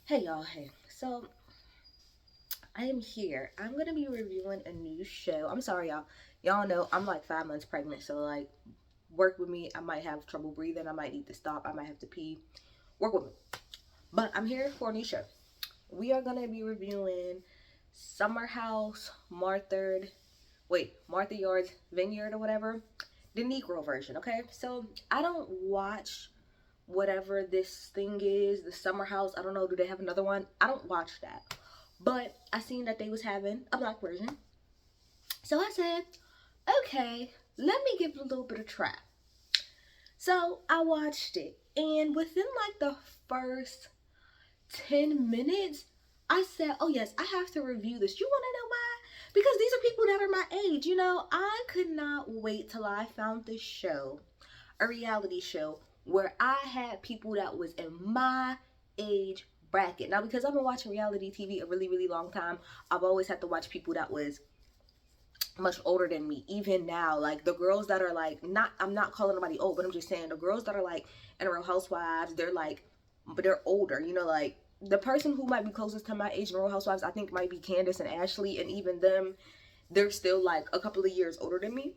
Hey y'all, hey. So I am here. I'm gonna be reviewing a new show. I'm sorry, y'all. Y'all know I'm like 5 months pregnant, so like work with me. I might have trouble breathing. I might need to stop. I might have to pee. Work with me. But I'm here for a new show. We are gonna be reviewing Summer House, Martha Yard's Vineyard or whatever. The Negro version, okay? So I don't watch whatever this thing is, the Summer House. I don't know, do they have another one? I don't watch that. But I seen that they was having a black version. So I said, okay, let me give it a little bit of try. So I watched it. And within like the first 10 minutes, I said, oh yes, I have to review this. You want to know why? Because these are people that are my age. I could not wait till I found this show, a reality show, where I had people that was in my age bracket. Now, because I've been watching reality TV a really, really long time, I've always had to watch people that was much older than me. Even now, like the girls that are like, not, I'm not calling nobody old, but I'm just saying the girls that are like in Real Housewives, they're like, but they're older, like the person who might be closest to my age in Real Housewives, I think might be Candace and Ashley, and even them, they're still like a couple of years older than me.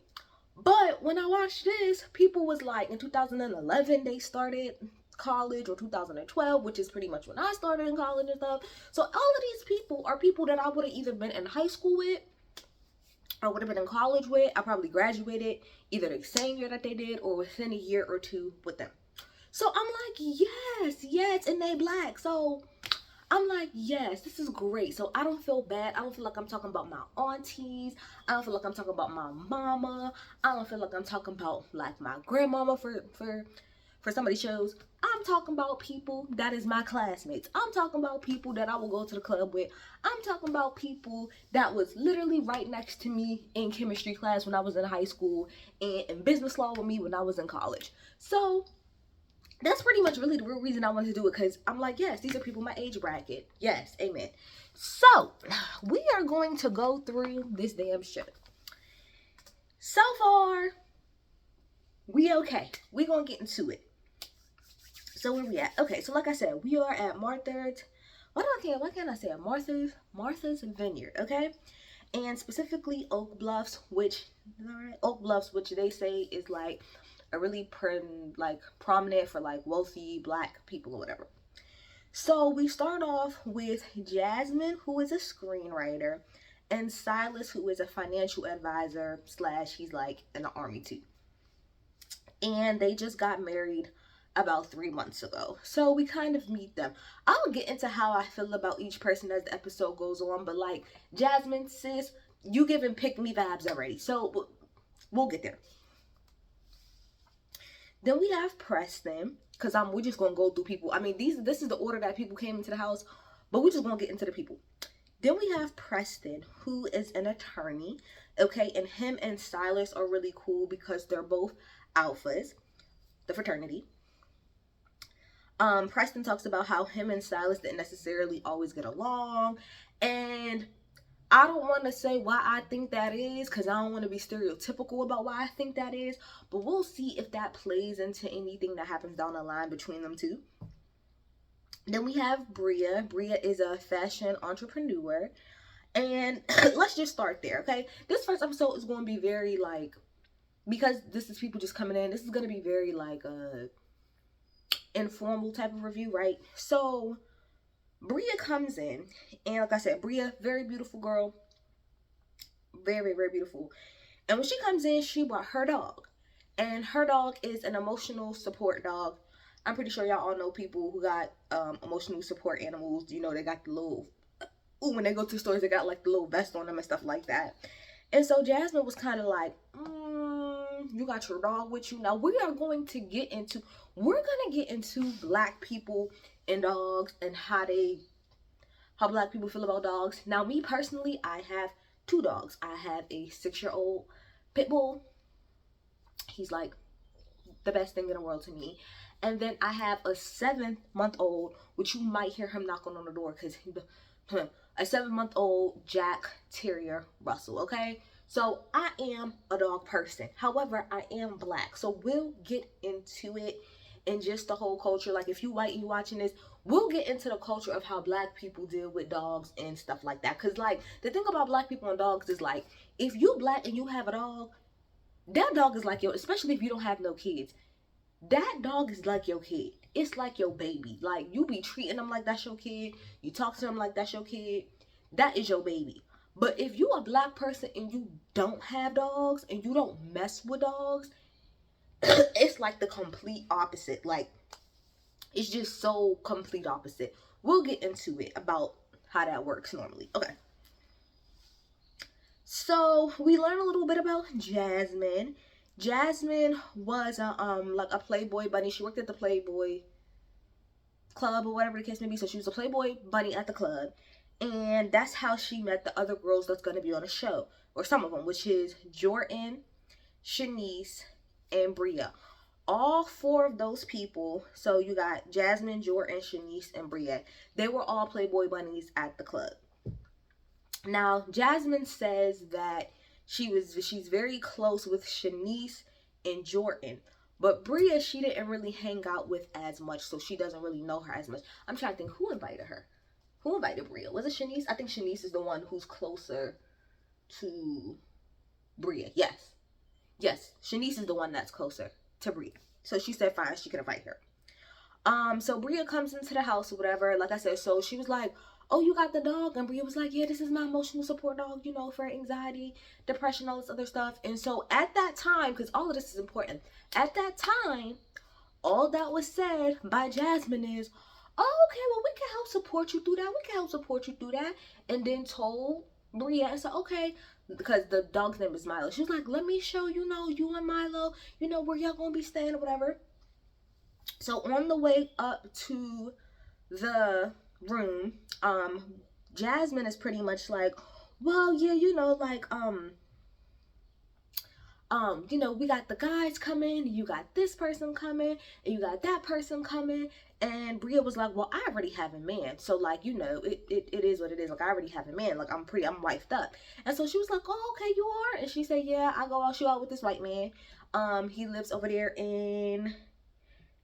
But when I watched this, people was like in 2011 they started college, or 2012, which is pretty much when I started in college and stuff. So all of these people are people that I would have either been in high school with, I would have been in college with. I probably graduated either the same year that they did or within a year or two with them. So I'm like, yes, yes, and they black. So I'm like, yes, this is great. So I don't feel bad. I don't feel like I'm talking about my aunties. I don't feel like I'm talking about my mama. I don't feel like I'm talking about like my grandmama for some of these shows. I'm talking about people that is my classmates. I'm talking about people that I will go to the club with. I'm talking about people that was literally right next to me in chemistry class when I was in high school, and in business law with me when I was in college. So that's pretty much really the real reason I wanted to do it, because I'm like, yes, these are people my age bracket. Yes, amen. So we are going to go through this damn show. So far, we okay. We gonna get into it. So where we at? Okay, so like I said, we are at Martha's. Why can't I say it? Martha's Vineyard, okay? And specifically Oak Bluffs, which they say is like a really prominent for like wealthy black people or whatever. So we start off with Jasmine, who is a screenwriter, and Silas, who is a financial advisor slash he's like in the army too. And they just got married about 3 months ago. So we kind of meet them. I'll get into how I feel about each person as the episode goes on, but like Jasmine, sis, you giving pick me vibes already. So we'll get there. Then we have Preston, because we're just gonna go through people. I mean, this is the order that people came into the house, but we're just gonna get into the people. Then we have Preston, who is an attorney, okay, and him and Silas are really cool because they're both alphas, the fraternity. Preston talks about how him and Silas didn't necessarily always get along, and I don't want to say why I think that is, because I don't want to be stereotypical about why I think that is, but we'll see if that plays into anything that happens down the line between them two. Then we have Bria. Bria is a fashion entrepreneur, and let's just start there, okay? This first episode is going to be very like, because this is people just coming in, this is going to be very like informal type of review, right? So Bria comes in, and like I said, Bria, very beautiful girl, very, very beautiful. And when she comes in, she brought her dog. And her dog is an emotional support dog. I'm pretty sure y'all all know people who got emotional support animals. They got the little, when they go to stores, they got like the little vest on them and stuff like that. And so Jasmine was kind of like, you got your dog with you. Now we're going to get into black people and dogs and how black people feel about dogs. Now, me personally, I have two dogs. I have a 6-year-old pit bull. He's like the best thing in the world to me. And then I have a 7-month-old, which you might hear him knocking on the door, because a 7-month-old Jack Terrier Russell, okay? So I am a dog person. However, I am black. So we'll get into it and just the whole culture. Like, if you white and you watching this, we'll get into the culture of how black people deal with dogs and stuff like that. Because, like, the thing about black people and dogs is, like, if you black and you have a dog, that dog is like your, especially if you don't have no kids, that dog is like your kid. It's like your baby. Like, you be treating them like that's your kid. You talk to them like that's your kid. That is your baby. But if you a black person and you don't have dogs and you don't mess with dogs, it's like the complete opposite. Like, it's just so complete opposite. We'll get into it about how that works normally. Okay. So we learn a little bit about Jasmine. Jasmine was like a Playboy bunny. She worked at the Playboy club or whatever the case may be. So she was a Playboy bunny at the club. And that's how she met the other girls that's going to be on the show. Or some of them, which is Jordan, Shanice, and Bria. All four of those people, so you got Jasmine, Jordan, Shanice, and Bria. They were all Playboy bunnies at the club. Now, Jasmine says that she's very close with Shanice and Jordan. But Bria, she didn't really hang out with as much, so she doesn't really know her as much. I'm trying to think, who invited her? Who invited Bria? Was it Shanice? I think Shanice is the one who's closer to Bria. Yes. Yes, Shanice is the one that's closer to Bria. So she said fine, she could invite her. So Bria comes into the house or whatever. Like I said, so she was like, oh, you got the dog? And Bria was like, yeah, this is my emotional support dog, you know, for anxiety, depression, all this other stuff. And so at that time, because all of this is important, at that time, all that was said by Jasmine is, oh, okay, well, we can help support you through that. We can help support you through that. And then told Bria and said, okay, because the dog's name is Milo. She was like, let me show you know, you and Milo, you know, where y'all gonna be staying or whatever. So on the way up to the room, Jasmine is pretty much like, well, yeah, you know, like, you know, we got the guys coming, you got this person coming, and you got that person coming. And Bria was like, well, I already have a man. So, like, you know, it is what it is. Like, I already have a man. Like, I'm wifed up. And so she was like, oh, okay, you are? And she said, yeah, I go out, shoot out with this white man. He lives over there in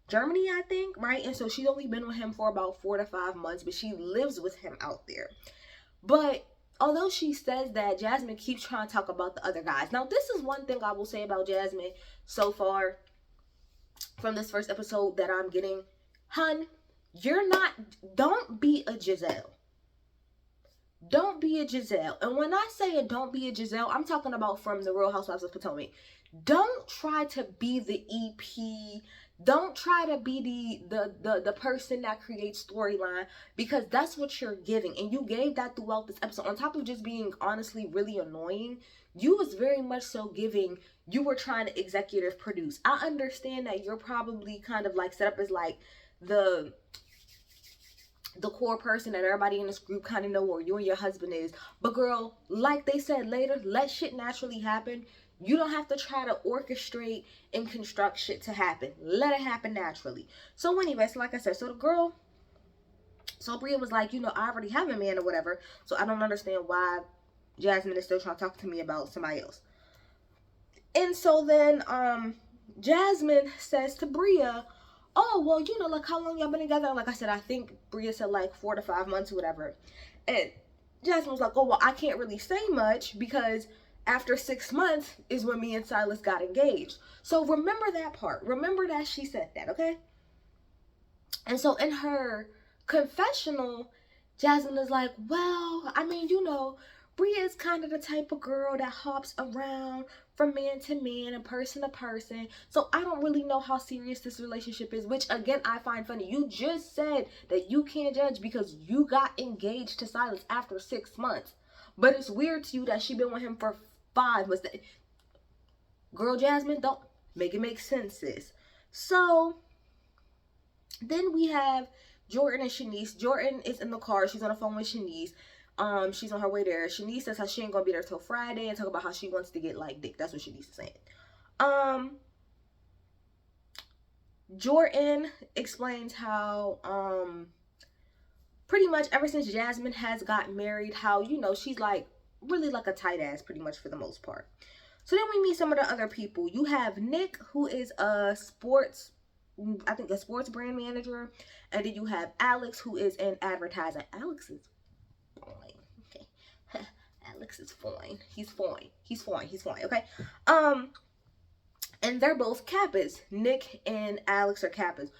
Germany, I think, right? And so she's only been with him for about 4 to 5 months, but she lives with him out there. But although she says that, Jasmine keeps trying to talk about the other guys. Now, this is one thing I will say about Jasmine so far from this first episode that I'm getting. Hun, don't be a Giselle. Don't be a Giselle. And when I say it, don't be a Giselle, I'm talking about from the Real Housewives of Potomac. Don't try to be the EP. Don't try to be the person that creates storyline, because that's what you're giving. And you gave that throughout this episode. On top of just being honestly really annoying, you was very much so giving, you were trying to executive produce. I understand that you're probably kind of like set up as like the core person that everybody in this group kind of know where you and your husband is. But girl, like they said later, let shit naturally happen. You don't have to try to orchestrate and construct shit to happen. Let it happen naturally. So anyway, so like I said, so Bria was like, you know, I already have a man or whatever. So I don't understand why Jasmine is still trying to talk to me about somebody else. And so then Jasmine says to Bria, oh, well, you know, like, how long y'all been together? Like I said, I think Bria said like 4 to 5 months or whatever. And Jasmine was like, oh, well, I can't really say much because after 6 months is when me and Silas got engaged. So remember that part. Remember that she said that, okay? And so in her confessional, Jasmine is like, well, I mean, you know, Bria is kind of the type of girl that hops around from man to man and person to person. So I don't really know how serious this relationship is, which again, I find funny. You just said that you can't judge because you got engaged to Silas after 6 months. But it's weird to you that she been with him for 5 months. Girl, Jasmine, don't make it make sense, sis. So then we have Jordan and Shanice. Jordan is in the car. She's on the phone with Shanice. She's on her way there. Shanice says how she ain't gonna be there till Friday and talk about how she wants to get like dick. That's what Shanice is saying. Jordan explains how pretty much ever since Jasmine has got married, how, you know, she's like really like a tight ass pretty much for the most part. So then we meet some of the other people. You have Nick, who is a sports I think, a sports brand manager. And then you have Alex, who is in advertising. Alex is fine. Okay. Alex is fine. He's fine. He's fine. He's fine. Okay. And they're both Kappas. Nick and Alex are Kappas.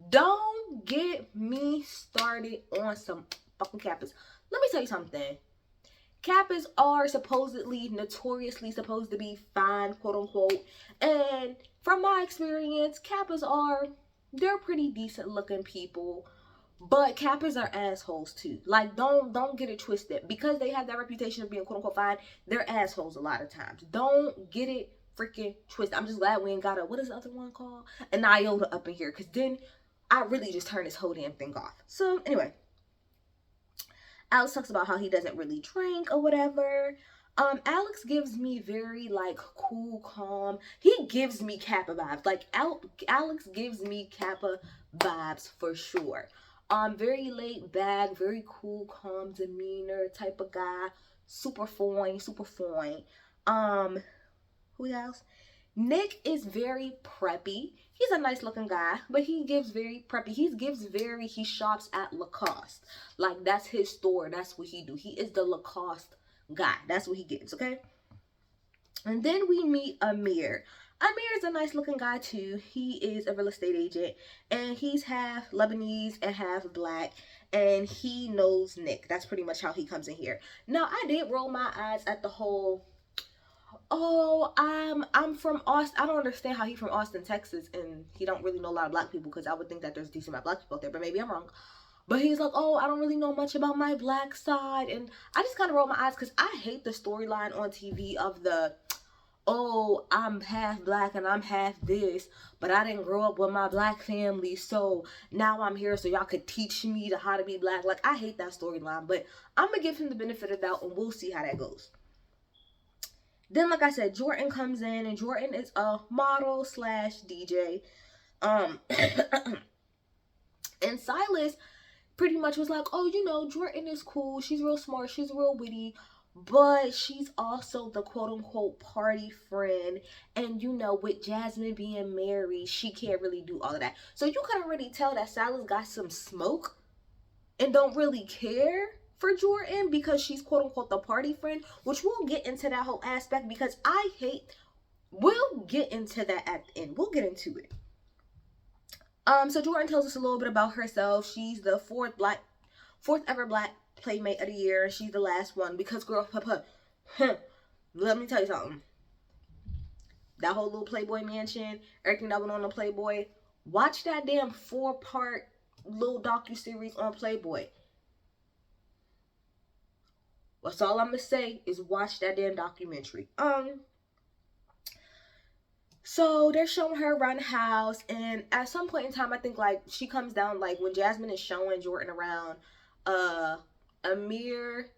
Don't get me started on some fucking Kappas. Let me tell you something. Kappas are supposedly, notoriously supposed to be fine, quote unquote. And from my experience, Kappas are, they're pretty decent looking people. But Kappas are assholes too. Like, don't get it twisted. Because they have that reputation of being quote unquote fine, they're assholes a lot of times. Don't get it freaking twisted. I'm just glad we ain't got a, what is the other one called? An iota up in here. Because then I really just turn this whole damn thing off. So anyway, Alex talks about how he doesn't really drink or whatever. Alex gives me very, like, cool, calm. He gives me Kappa vibes. Like, Alex gives me Kappa vibes for sure. Very laid back, very cool, calm demeanor type of guy. Super fine, super fine. Who else? Nick is very preppy. He's a nice looking guy, but he gives very preppy. He shops at Lacoste. Like, that's his store. That's what he do. He is the Lacoste guy. That's what he gives, okay? And then we meet Amir. Amir is a nice looking guy too. He is a real estate agent, and he's half Lebanese and half black, and he knows Nick. That's pretty much how he comes in here. Now, I did roll my eyes at the whole, oh, I'm from Austin. I don't understand how he's from Austin, Texas, and he don't really know a lot of black people, because I would think that there's decent amount of black people out there, but maybe I'm wrong. But he's like, oh, I don't really know much about my black side. And I just kind of rolled my eyes, because I hate the storyline on TV of the, oh, I'm half black and I'm half this, but I didn't grow up with my black family, so now I'm here so y'all could teach me how to be black. Like, I hate that storyline, but I'm gonna give him the benefit of the doubt, and we'll see how that goes. Then, like I said, Jordan comes in, and Jordan is a model slash DJ. And Silas pretty much was like, oh, you know, Jordan is cool. She's real smart. She's real witty. But she's also the quote-unquote party friend. And, you know, with Jasmine being married, she can't really do all of that. So you can already tell that Silas got some smoke and don't really care for Jordan because she's quote-unquote the party friend, which we'll get into that whole aspect, because we'll get into that at the end. We'll get into it. So Jordan tells us a little bit about herself. She's the fourth ever black Playmate of the Year, and she's the last one because, girl, let me tell you something. That whole little Playboy mansion, everything that went on the Playboy, watch that damn 4-part little docu-series on Playboy. That's all I'm gonna say is watch that damn documentary. So they're showing her around the house, and at some point in time, I think, like, she comes down, like, when Jasmine is showing Jordan around, Amir,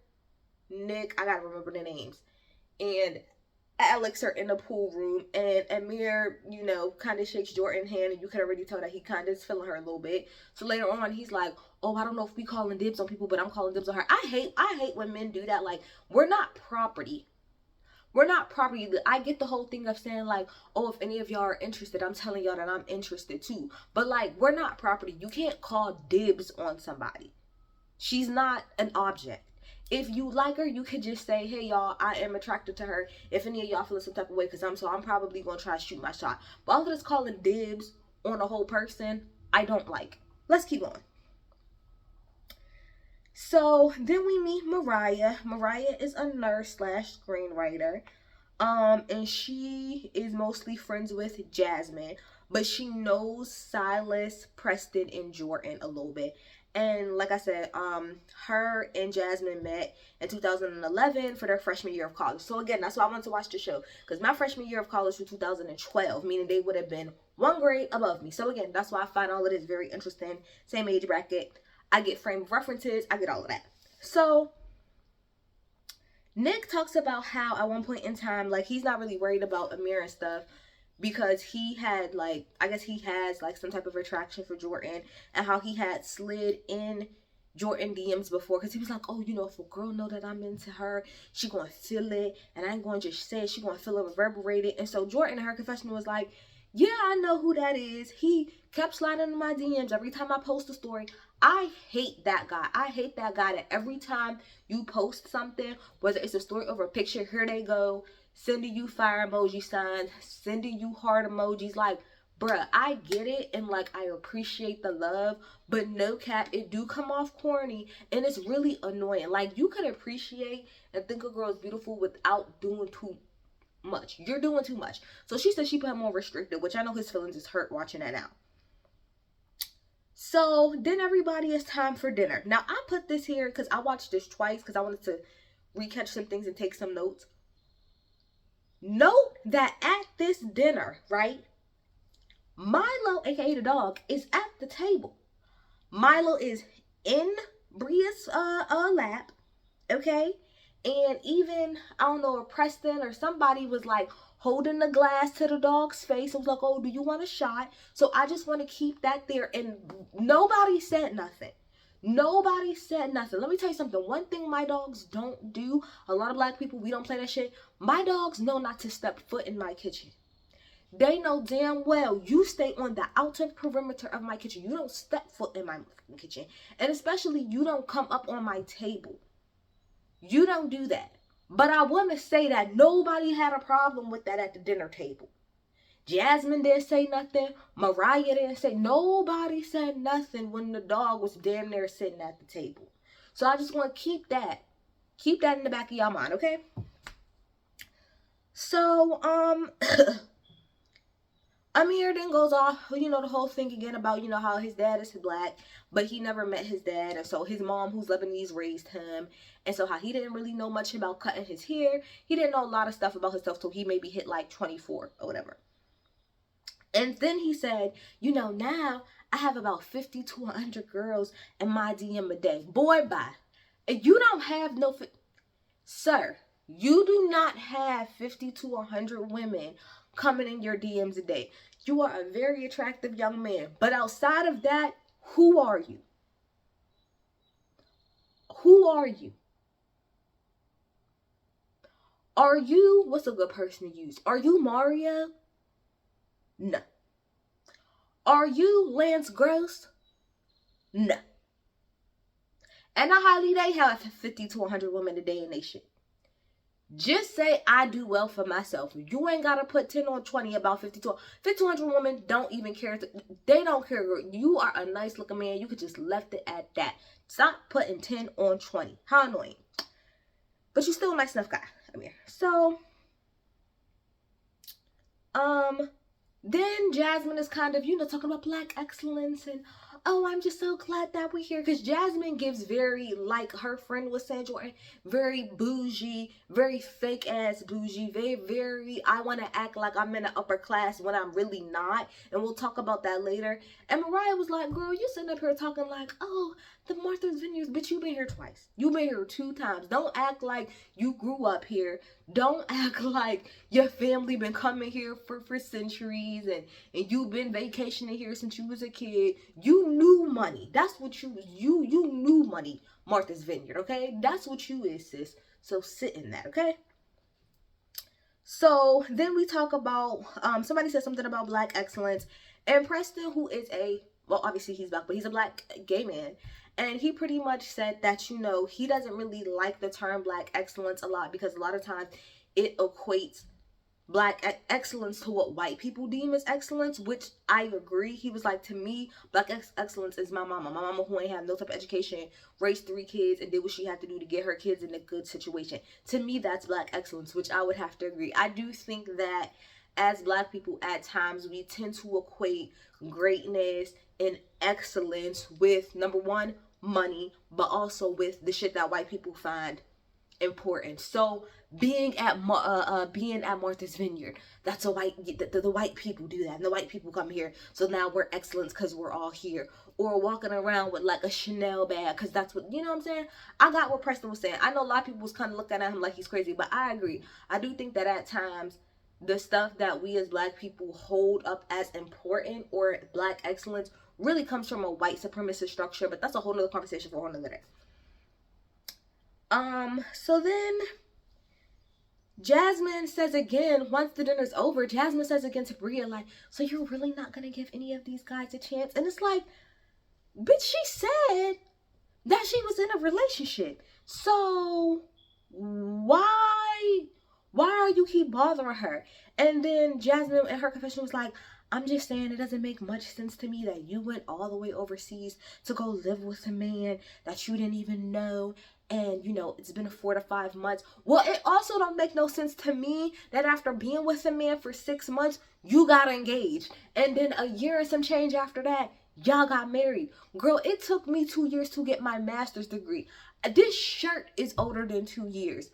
Nick, I gotta remember the names, and Alex are in the pool room, and Amir, you know, kind of shakes Jordan's hand, and you can already tell that he kind of is feeling her a little bit. So later on, he's like, oh, I don't know if we calling dibs on people, but I'm calling dibs on her. I hate when men do that. Like, we're not property. We're not property. I get the whole thing of saying, like, oh, if any of y'all are interested, I'm telling y'all that I'm interested too. But, like, we're not property. You can't call dibs on somebody. She's not an object. If you like her, you could just say, hey, y'all, I am attracted to her. If any of y'all feel some type of way, because I'm probably going to try to shoot my shot. But all of this calling dibs on a whole person, I don't like. Let's keep on. So then we meet Mariah. Mariah is a nurse slash screenwriter. And she is mostly friends with Jasmine, but she knows Silas, Preston, and Jordan a little bit. And like I said, her and Jasmine met in 2011 for their freshman year of college. So again, that's why I wanted to watch the show, because my freshman year of college was 2012, meaning they would have been one grade above me. So again, that's why I find all of this very interesting. Same age bracket. I get frame of references. I get all of that. So Nick talks about how at one point in time, like, he's not really worried about Amir and stuff, because he had, like, I guess he has, like, some type of attraction for Jordan, and how he had slid in Jordan DMs before, because he was like, oh, you know, if a girl know that I'm into her, she gonna feel it, and I ain't gonna just say it, she gonna feel it, reverberate it. And so Jordan in her confession was like, yeah, I know who that is. He kept sliding in my DMs every time I post a story. I hate that guy. I hate that guy that every time you post something, whether it's a story or a picture, here they go, sending you fire emoji signs, sending you heart emojis. Like, bruh, I get it, and like, I appreciate the love, but no cap, it do come off corny, and it's really annoying. Like, you could appreciate and think a girl is beautiful without doing too much. You're doing too much. So she said she put him on restricted, which I know his feelings is hurt watching that now. So then everybody, it's time for dinner. Now I put this here because I watched this twice because I wanted to recatch some things and take some notes. Note that at this dinner, right, Milo, aka the dog, is at the table. Milo is in Bria's lap, okay? And even, I don't know, Preston or somebody was like holding the glass to the dog's face. I was like, oh, do you want a shot? So I just want to keep that there. And nobody said nothing. Nobody said nothing. Let me tell you something. One thing my dogs don't do, a lot of black people, we don't play that shit. My dogs know not to step foot in my kitchen. They know damn well you stay on the outer perimeter of my kitchen. You don't step foot in my kitchen. And especially you don't come up on my table. You don't do that. But I want to say that nobody had a problem with that at the dinner table. Jasmine didn't say nothing. Mariah didn't say. Nobody said nothing when the dog was damn near sitting at the table. So I just want to keep that in the back of y'all mind, okay? So, Amir then goes off, you know, the whole thing again about, you know, how his dad is black, but he never met his dad. And so his mom, who's Lebanese, raised him. And so how he didn't really know much about cutting his hair. He didn't know a lot of stuff about himself till he maybe hit like 24 or whatever. And then he said, you know, now I have about 50 to 100 girls in my DM a day. Boy, bye. And you don't have no... Sir, you do not have 50 to 100 women coming in your DMs a day. You are a very attractive young man. But outside of that, who are you? Who are you? Are you, what's a good person to use? Are you Mario? No. Are you Lance Gross? No. And I highly they have 50 to 100 women a day in they shit. Just say I do well for myself. You ain't got to put 10 on 20 about 50 to 100 women don't even care. They don't care. You are a nice looking man. You could just left it at that. Stop putting 10 on 20. How annoying. But you still a nice enough guy. I mean, so, then Jasmine is kind of, you know, talking about black excellence and, oh, I'm just so glad that we're here. Because Jasmine gives very, like her friend was saying, Jordan, very bougie, very fake ass bougie, very, I want to act like I'm in the upper class when I'm really not. And we'll talk about that later. And Mariah was like, girl, you sitting up here talking like, oh, the Martha's Vineyard, bitch, you've been here twice. You've been here 2 times. Don't act like you grew up here. Don't act like your family been coming here for centuries and you've been vacationing here since you was a kid. You knew money. That's what you knew money, Martha's Vineyard, okay? That's what you is, sis. So sit in that, okay? So then we talk about, somebody said something about black excellence. And Preston, who is well, obviously he's black, but he's a black gay man. And he pretty much said that, you know, he doesn't really like the term black excellence a lot because a lot of times it equates black excellence to what white people deem as excellence, which I agree. He was like, to me, black excellence is my mama. My mama who ain't have no type of education, raised 3 kids, and did what she had to do to get her kids in a good situation. To me, that's black excellence, which I would have to agree. I do think that as black people, at times, we tend to equate greatness and excellence with, number one, money, but also with the shit that white people find important. So being at Martha's Vineyard, that's a white, the white people do that, and the white people come here, so now we're excellence because we're all here. Or walking around with like a Chanel bag because that's what, you know what I'm saying? I got what Preston was saying. I know a lot of people was kind of looking at him like he's crazy, but I agree. I do think that at times the stuff that we as black people hold up as important or black excellence really comes from a white supremacist structure, but that's a whole nother conversation for a whole nother day. So then Jasmine says again, once the dinner's over, Jasmine says again to Bria, like, so you're really not gonna give any of these guys a chance? And it's like, bitch, she said that she was in a relationship. So why are you keep bothering her? And then Jasmine in her confession was like, I'm just saying it doesn't make much sense to me that you went all the way overseas to go live with a man that you didn't even know, and you know it's been 4 to 5 months. Well, it also don't make no sense to me that after being with a man for 6 months you got engaged, and then a year and some change after that y'all got married. Girl, it took me 2 years to get my master's degree. This shirt is older than 2 years.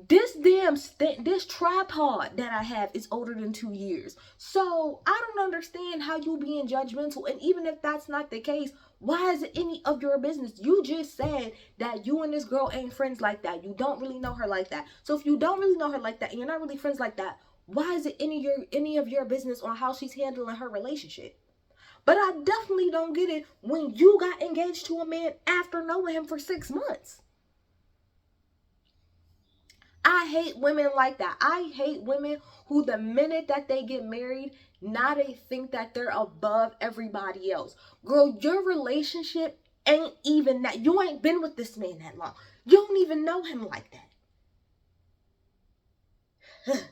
This tripod that I have is older than 2 years. So I don't understand how you being judgmental. And even if that's not the case, why is it any of your business? You just said that you and this girl ain't friends like that. You don't really know her like that. So if you don't really know her like that and you're not really friends like that, why is it any of your business on how she's handling her relationship? But I definitely don't get it when you got engaged to a man after knowing him for 6 months. I hate women like that. I hate women who the minute that they get married, now they think that they're above everybody else. Girl, your relationship ain't even that. You ain't been with this man that long. You don't even know him like that.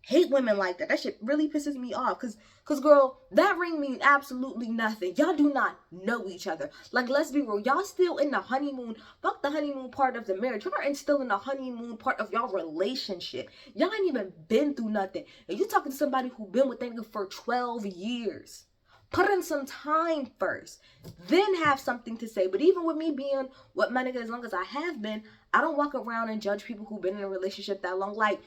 Hate women like that. That shit really pisses me off. Cause girl, that ring means absolutely nothing. Y'all do not know each other. Like, let's be real. Y'all still in the honeymoon. Fuck the honeymoon part of the marriage. Y'all are still in the honeymoon part of y'all relationship. Y'all ain't even been through nothing. And you talking to somebody who been with that nigga for 12 years. Put in some time first. Then have something to say. But even with me being with my nigga as long as I have been, I don't walk around and judge people who've been in a relationship that long. Like,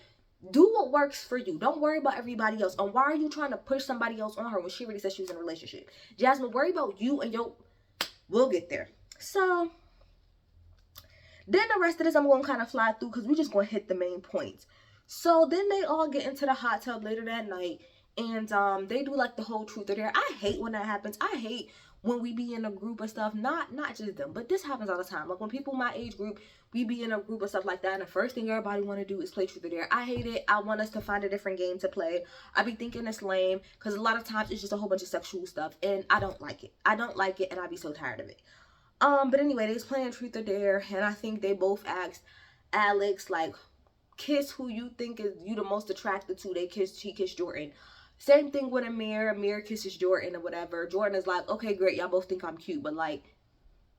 do what works for you. Don't worry about everybody else. And why are you trying to push somebody else on her when she already said she was in a relationship? Jasmine, worry about you and your... We'll get there. So, then the rest of this I'm going to kind of fly through because we're just going to hit the main points. So, then they all get into the hot tub later that night. And they do like the whole truth or dare. I hate when that happens. I hate when we be in a group of stuff. Not just them, but this happens all the time. Like when people my age group, we be in a group of stuff like that, and the first thing everybody want to do is play truth or dare. I hate it. I want us to find a different game to play. I be thinking it's lame because a lot of times it's just a whole bunch of sexual stuff, and I don't like it. I don't like it, and I be so tired of it. But anyway, they was playing truth or dare, and I think they both asked Alex, like, kiss who you think is you the most attracted to. She kissed Jordan. Same thing with Amir. Amir kisses Jordan or whatever. Jordan is like, okay, great, y'all both think I'm cute, but like,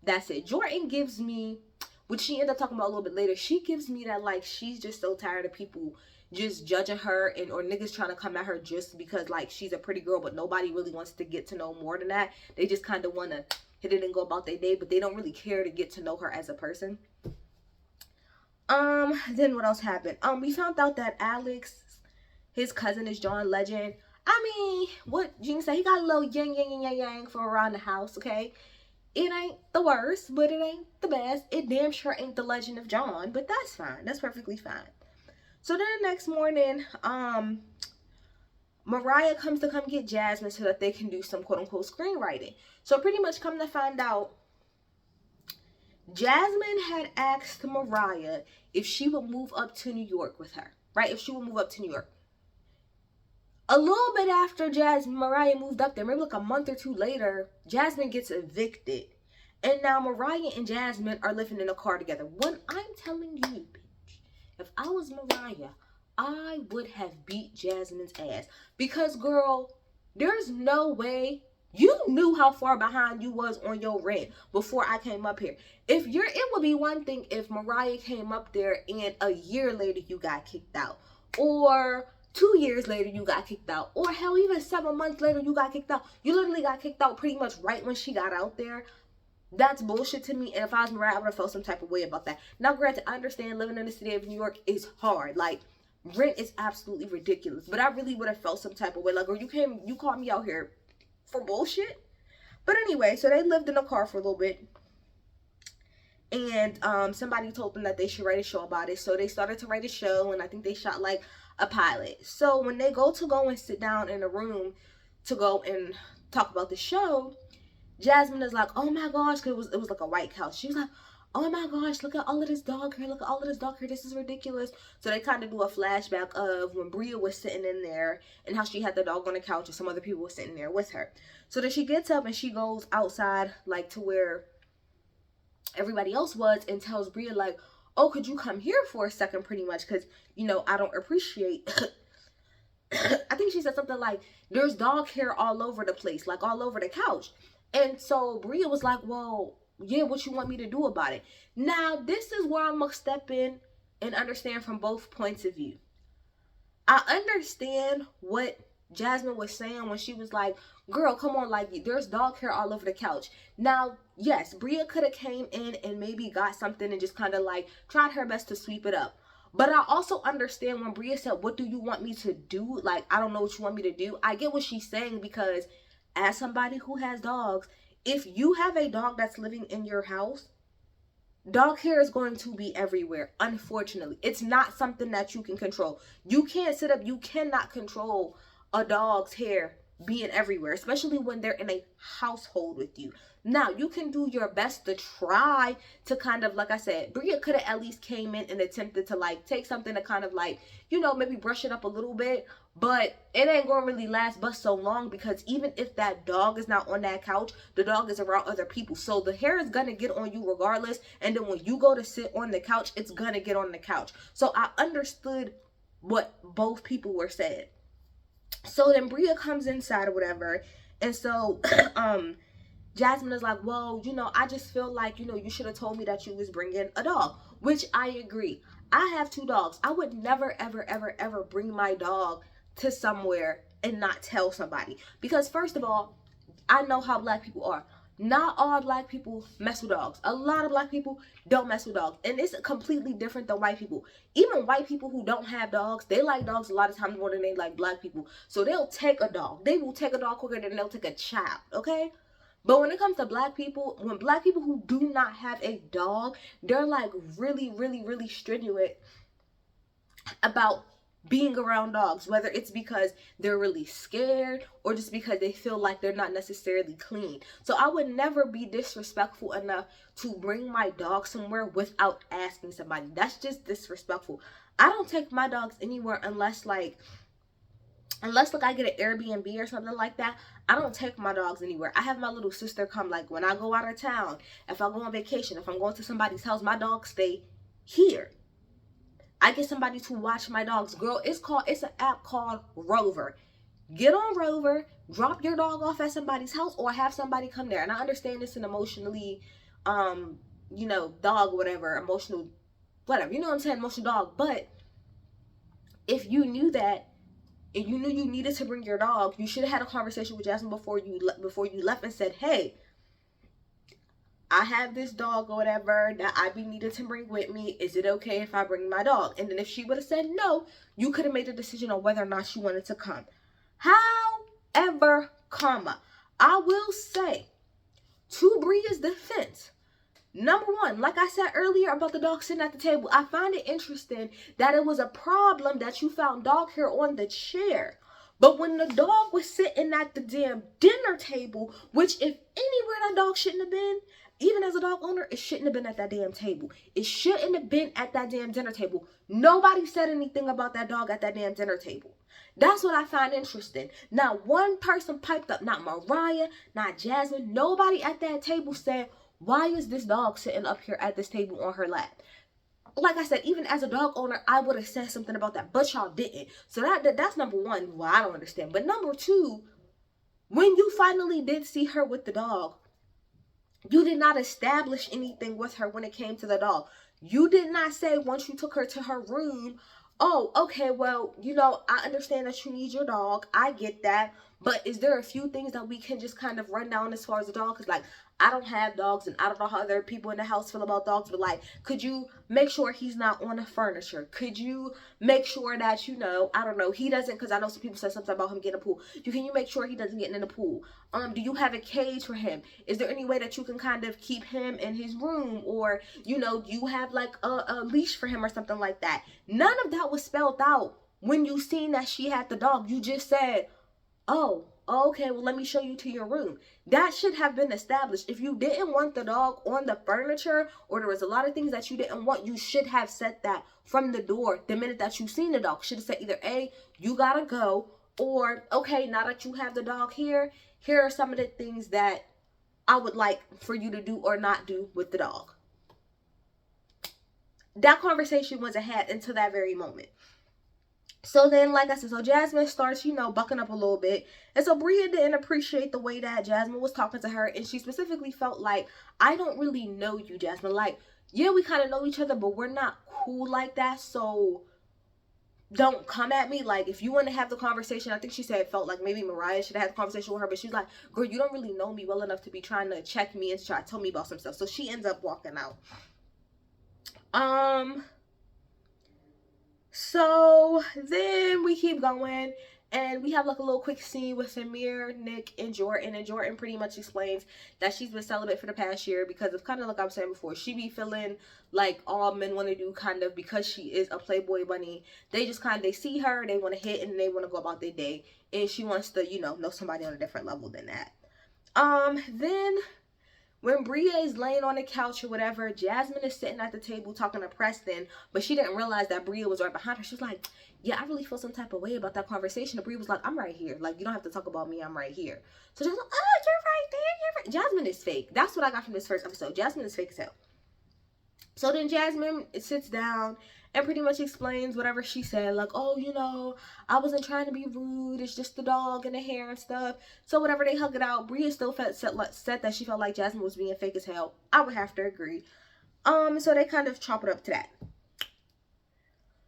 that's it. Jordan gives me, which she ended up talking about a little bit later, she gives me that, like, she's just so tired of people just judging her and or niggas trying to come at her just because, like, she's a pretty girl, but nobody really wants to get to know more than that. They just kind of want to hit it and go about their day, but they don't really care to get to know her as a person. Then what else happened? We found out that Alex, his cousin, is John Legend. I mean, what you can say, he got a little yang for around the house, okay? It ain't the worst, but it ain't the best. It damn sure ain't the Legend of John, but that's fine. That's perfectly fine. So then the next morning, Mariah comes to come get Jasmine so that they can do some quote-unquote screenwriting. So pretty much come to find out, Jasmine had asked Mariah if she would move up to New York with her, right? If she would move up to New York. A little bit after Mariah moved up there, maybe like a month or two later, Jasmine gets evicted. And now Mariah and Jasmine are living in a car together. When I'm telling you, bitch, if I was Mariah, I would have beat Jasmine's ass. Because, girl, there's no way. You knew how far behind you was on your rent before I came up here. It would be one thing if Mariah came up there and a year later you got kicked out. Or 2 years later you got kicked out. Or hell, even 7 months later you got kicked out. You literally got kicked out pretty much right when she got out there. That's bullshit to me. And if I was Mariah, I would have felt some type of way about that. Now, granted, I understand living in the city of New York is hard. Like, rent is absolutely ridiculous. But I really would have felt some type of way. Like, girl, you called me out here for bullshit. But anyway, so they lived in a car for a little bit. And somebody told them that they should write a show about it. So they started to write a show. And I think they shot like a pilot. So when they go and sit down in a room to go and talk about the show, Jasmine is like, oh my gosh, because it was like a white couch. She was like, oh my gosh, look at all of this dog hair, look at all of this dog hair, this is ridiculous. So they kind of do a flashback of when Bria was sitting in there and how she had the dog on the couch and some other people were sitting there with her. So then she gets up and she goes outside, like to where everybody else was, and tells Bria like, oh, could you come here for a second, pretty much, because, you know, I don't appreciate I think she said something like, there's dog hair all over the place, like all over the couch. And so Bria was like, well, yeah, what you want me to do about it? Now, this is where I'm gonna step in and understand from both points of view. I understand what Jasmine was saying when she was like, girl, come on, like, there's dog hair all over the couch. Now, yes, Bria could have came in and maybe got something and just kind of like tried her best to sweep it up. But I also understand when Bria said, what do you want me to do? Like, I don't know what you want me to do. I get what she's saying, because as somebody who has dogs, if you have a dog that's living in your house, dog hair is going to be everywhere. Unfortunately, it's not something that you can control. You can't sit up, you cannot control a dog's hair being everywhere, especially when they're in a household with you. Now, you can do your best to try to kind of, like I said, Bria could have at least came in and attempted to like take something to kind of like, you know, maybe brush it up a little bit, but it ain't gonna really last but so long, because even if that dog is not on that couch, the dog is around other people, so the hair is gonna get on you regardless, and then when you go to sit on the couch, it's gonna get on the couch. So I understood what both people were saying. So then Bria comes inside or whatever, and so Jasmine is like, well, you know, I just feel like, you know, you should have told me that you was bringing a dog, which I agree. I have 2 dogs. I would never, ever, ever, ever bring my dog to somewhere and not tell somebody, because first of all, I know how Black people are. Not all Black people mess with dogs. A lot of Black people don't mess with dogs, and it's completely different than white people. Even white people who don't have dogs, they like dogs a lot of times more than they like Black people. So they'll take a dog. They will take a dog quicker than they'll take a child, okay? But when it comes to Black people, when Black people who do not have a dog, they're like really, really, really strenuous about being around dogs, whether it's because they're really scared or just because they feel like they're not necessarily clean. So I would never be disrespectful enough to bring my dog somewhere without asking somebody. That's just disrespectful. I don't take my dogs anywhere unless like I get an Airbnb or something like that. I don't take my dogs anywhere. I have my little sister come, like when I go out of town, if I go on vacation, if I'm going to somebody's house, my dogs stay here. I get somebody to watch my dogs. Girl, it's an app called Rover. Get on Rover, drop your dog off at somebody's house, or have somebody come there. And I understand it's an emotionally, you know, dog, whatever, emotional, whatever, you know what I'm saying, emotional dog. But if you knew that, and you knew you needed to bring your dog, you should have had a conversation with Jasmine before you left and said, hey, I have this dog or whatever that I be needed to bring with me. Is it okay if I bring my dog? And then if she would have said no, you could have made a decision on whether or not she wanted to come. However, I will say, to Bria's defense, number one, like I said earlier about the dog sitting at the table, I find it interesting that it was a problem that you found dog hair on the chair. But when the dog was sitting at the damn dinner table, which if anywhere that dog shouldn't have been, even as a dog owner, it shouldn't have been at that damn table. It shouldn't have been at that damn dinner table. Nobody said anything about that dog at that damn dinner table. That's what I find interesting. Not one person piped up, not Mariah, not Jasmine. Nobody at that table said, why is this dog sitting up here at this table on her lap? Like I said, even as a dog owner, I would have said something about that, but y'all didn't. So that's number one, why I don't understand. But number two, when you finally did see her with the dog, you did not establish anything with her when it came to the dog. You did not say once you took her to her room, oh, okay, well, you know, I understand that you need your dog. I get that. But is there a few things that we can just kind of run down as far as the dog? Because, like, I don't have dogs, and I don't know how other people in the house feel about dogs, but, like, could you make sure he's not on the furniture? Could you make sure that, you know, I don't know, he doesn't, because I know some people said something about him getting a pool. Can you make sure he doesn't get in the pool? Do you have a cage for him? Is there any way that you can kind of keep him in his room? Or, you know, do you have, like, a leash for him or something like that? None of that was spelled out when you seen that she had the dog. You just said, oh, Okay, well, let me show you to your room. That should have been established. If you didn't want the dog on the furniture, or there was a lot of things that you didn't want, you should have said that from the door the minute that you seen the dog. Should have said either A, you gotta go, or okay, now that you have the dog here, here are some of the things that I would like for you to do or not do with the dog. That conversation wasn't had until that very moment. So then, like I said, so Jasmine starts, bucking up a little bit. And so Bria didn't appreciate the way that Jasmine was talking to her. And she specifically felt like, I don't really know you, Jasmine. Like, yeah, we kind of know each other, but we're not cool like that. So don't come at me. Like, if you want to have the conversation, I think she said it felt like maybe Mariah should have had the conversation with her. But she's like, girl, you don't really know me well enough to be trying to check me and try to tell me about some stuff. So she ends up walking out. So then we keep going, and we have like a little quick scene with Samir, Nick, and Jordan pretty much explains that she's been celibate for the past year because of kind of like I was saying before, she be feeling like all men want to do kind of because she is a Playboy bunny. They just they see her, they want to hit, and they want to go about their day, and she wants to, know somebody on a different level than that. Then when Bria is laying on the couch or whatever, Jasmine is sitting at the table talking to Preston, but she didn't realize that Bria was right behind her. She was like, yeah, I really feel some type of way about that conversation. And Bria was like, I'm right here. Like, you don't have to talk about me. I'm right here. So she was like, oh, you're right there. You're right. Jasmine is fake. That's what I got from this first episode. Jasmine is fake as hell. So then Jasmine sits down and pretty much explains whatever she said. Like, oh, I wasn't trying to be rude. It's just the dog and the hair and stuff. So whatever, they hug it out. Bria still said that she felt like Jasmine was being fake as hell. I would have to agree. So they kind of chop it up to that.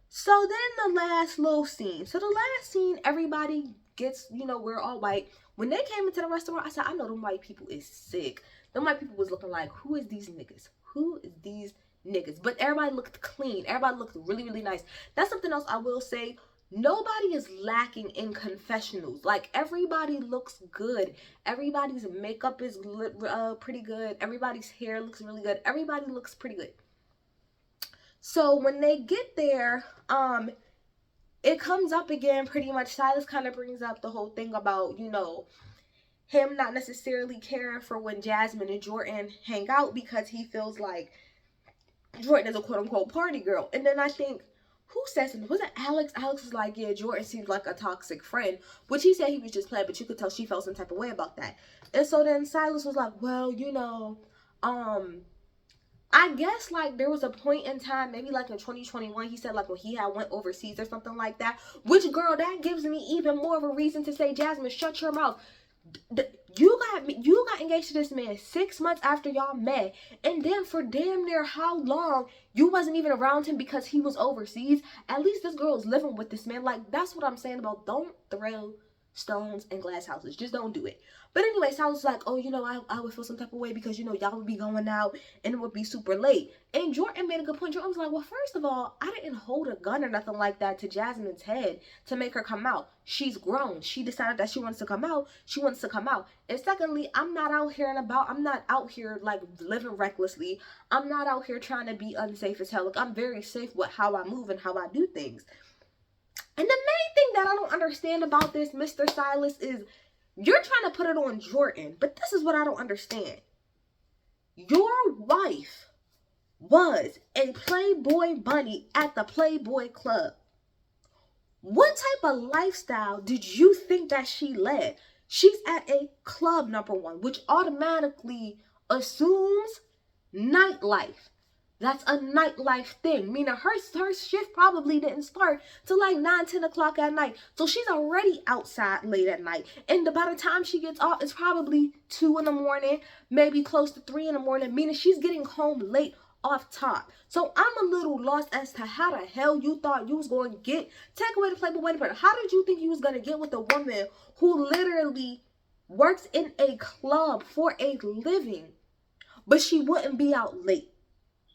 So then the last little scene. So the last scene, everybody gets, we're all white. When they came into the restaurant, I said, I know them white people is sick. Them white people was looking like, who is these niggas? Who is these niggas? But everybody looked clean. Everybody looked really, really nice. That's something else I will say. Nobody is lacking in confessionals. Like, everybody looks good. Everybody's makeup is pretty good. Everybody's hair looks really good. Everybody looks pretty good. So when they get there, it comes up again pretty much. Silas kind of brings up the whole thing about, him not necessarily caring for when Jasmine and Jordan hang out because he feels like Jordan is a quote-unquote party girl. And then I think, who said something? Was it Alex? Alex was like, yeah, Jordan seems like a toxic friend, which he said he was just playing, but you could tell she felt some type of way about that. And so then Silas was like, well, I guess like there was a point in time, maybe like in 2021, he said like when he had went overseas or something like that, which, girl, that gives me even more of a reason to say, Jasmine, shut your mouth. You got engaged to this man 6 months after y'all met, and then for damn near how long you wasn't even around him because he was overseas. At least this girl is living with this man. Like, that's what I'm saying about don't throw stones in glass houses. Just don't do it. But anyway, so I was like, oh, I would feel some type of way because, y'all would be going out and it would be super late. And Jordan made a good point. Jordan was like, well, first of all, I didn't hold a gun or nothing like that to Jasmine's head to make her come out. She's grown. She decided that she wants to come out. She wants to come out. And secondly, I'm not out here I'm not out here like living recklessly. I'm not out here trying to be unsafe as hell. Look, I'm very safe with how I move and how I do things. And the main thing that I don't understand about this, Mr. Silas, is you're trying to put it on Jordan. But this is what I don't understand. Your wife was a Playboy bunny at the Playboy Club. What type of lifestyle did you think that she led? She's at a club, number one, which automatically assumes nightlife. That's a nightlife thing. Meaning her shift probably didn't start till like 9, 10 o'clock at night. So she's already outside late at night. And by the time she gets off, it's probably 2 in the morning, maybe close to 3 in the morning, meaning she's getting home late off top. So I'm a little lost as to how the hell you thought you was going to take away the Playboy bunny part. How did you think you was going to get with a woman who literally works in a club for a living, but she wouldn't be out late?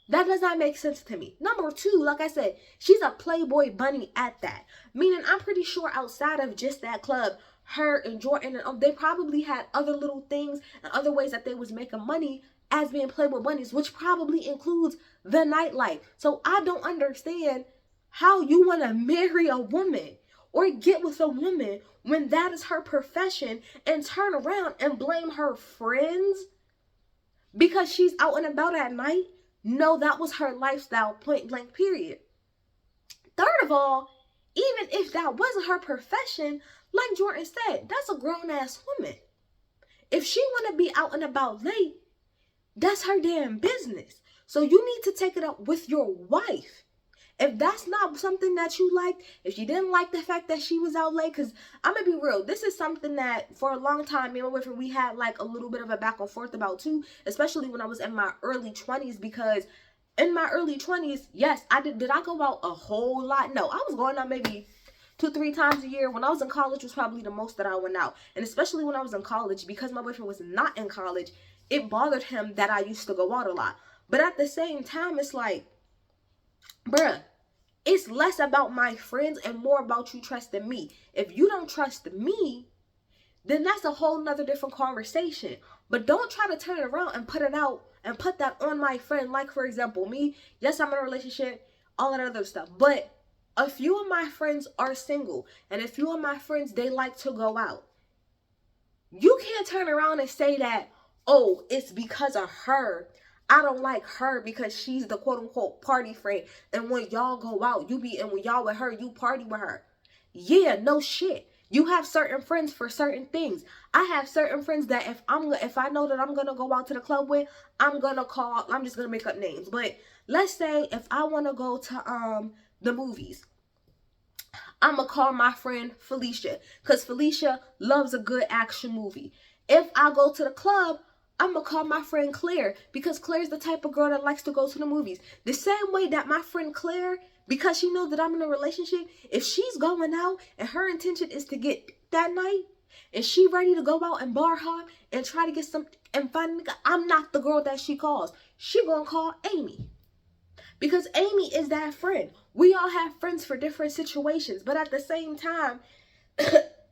That does not make sense to me. Number 2, like I said, she's a Playboy bunny at that. Meaning, I'm pretty sure outside of just that club, her and Jordan, they probably had other little things and other ways that they was making money as being Playboy bunnies, which probably includes the nightlife. So I don't understand how you want to marry a woman or get with a woman when that is her profession and turn around and blame her friends because she's out and about at night? No, that was her lifestyle, point blank, period. Third of all, even if that wasn't her profession, like Jordan said, that's a grown-ass woman. If she want to be out and about late, that's her damn business. So you need to take it up with your wife. If that's not something that you liked, if you didn't like the fact that she was out late, because I'm going to be real, this is something that for a long time, me and my boyfriend, we had like a little bit of a back and forth about too, especially when I was in my early 20s, because in my early 20s, yes, did I go out a whole lot? No, I was going out maybe 2-3 times a year. When I was in college was probably the most that I went out. And especially when I was in college, because my boyfriend was not in college, it bothered him that I used to go out a lot. But at the same time, it's like, bruh, it's less about my friends and more about you trusting me. If you don't trust me, then that's a whole nother different conversation. But don't try to turn it around and put it out and put that on my friend. Like, for example, me, yes, I'm in a relationship, all that other stuff. But a few of my friends are single. And a few of my friends, they like to go out. You can't turn around and say that, oh, it's because of her. I don't like her because she's the quote-unquote party friend. And when y'all go out, and when y'all with her, you party with her. Yeah, no shit. You have certain friends for certain things. I have certain friends that if I know that I'm gonna go out to the club with, I'm just gonna make up names. But let's say if I wanna go to the movies, I'm gonna call my friend Felicia, because Felicia loves a good action movie. If I go to the club, I'm gonna call my friend Claire, because Claire's the type of girl that likes to go to the movies. The same way that my friend Claire, because she knows that I'm in a relationship, if she's going out and her intention is to get that night, and she ready to go out and bar hop and try to get some and find a nigga, I'm not the girl that she calls. She gonna call Amy, because Amy is that friend. We all have friends for different situations, but at the same time,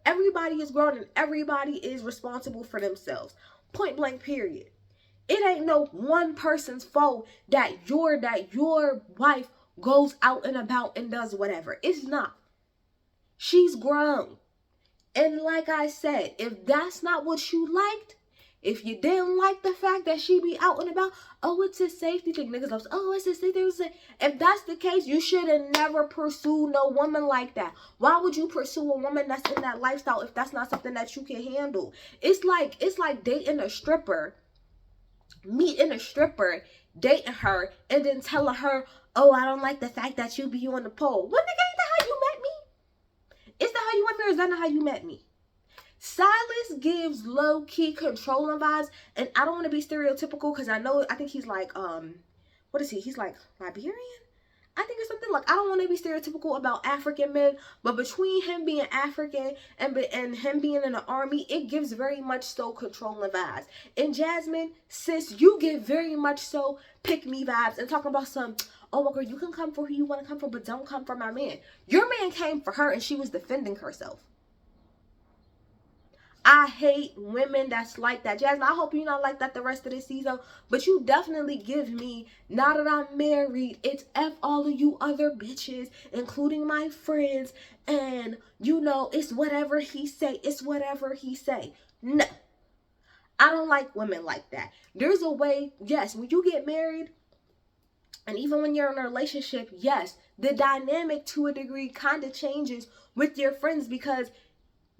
everybody is grown and everybody is responsible for themselves. Point blank, period. It ain't no one person's fault that your wife goes out and about and does whatever. It's not. She's grown. And like I said, if that's not what you liked, if you didn't like the fact that she be out and about, oh, it's a safety thing. Niggas love, oh, it's a safety thing. If that's the case, you should have never pursued no woman like that. Why would you pursue a woman that's in that lifestyle if that's not something that you can handle? It's like dating a stripper, meeting a stripper, dating her, and then telling her, oh, I don't like the fact that you be on the pole. What, nigga, ain't that how you met me? Is that how you met me, or is that not how you met me? Silas gives low-key controlling vibes, and I don't want to be stereotypical because I think he's like, what is he? He's like Liberian? I think it's something like, I don't want to be stereotypical about African men, but between him being African and him being in the army, it gives very much so controlling vibes. And Jasmine, sis, you get very much so pick-me vibes and talking about some, oh, well, girl, you can come for who you want to come for, but don't come for my man. Your man came for her and she was defending herself. I hate women that's like that. Jasmine, I hope you're not like that the rest of the season. But you definitely give me, now that I'm married, it's F all of you other bitches, including my friends. And, you know, it's whatever he say. It's whatever he say. No. I don't like women like that. There's a way, yes, when you get married, and even when you're in a relationship, yes, the dynamic to a degree kind of changes with your friends, because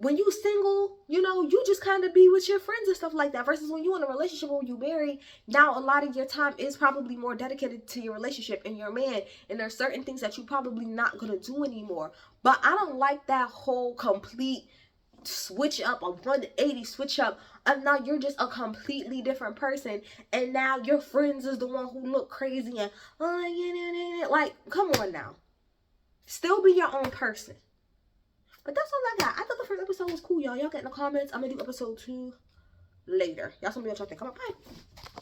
when you single, you know, you just kind of be with your friends and stuff like that. Versus when you in a relationship or when you married, now a lot of your time is probably more dedicated to your relationship and your man. And there's certain things that you probably not going to do anymore. But I don't like that whole complete switch up, a 180 switch up. And now you're just a completely different person. And now your friends is the one who look crazy and, oh, yeah, like, come on now. Still be your own person. But that's all I got. I thought the first episode was cool, y'all. Y'all get in the comments. I'm going to do episode 2 later. Y'all tell me what y'all think. Come on, bye.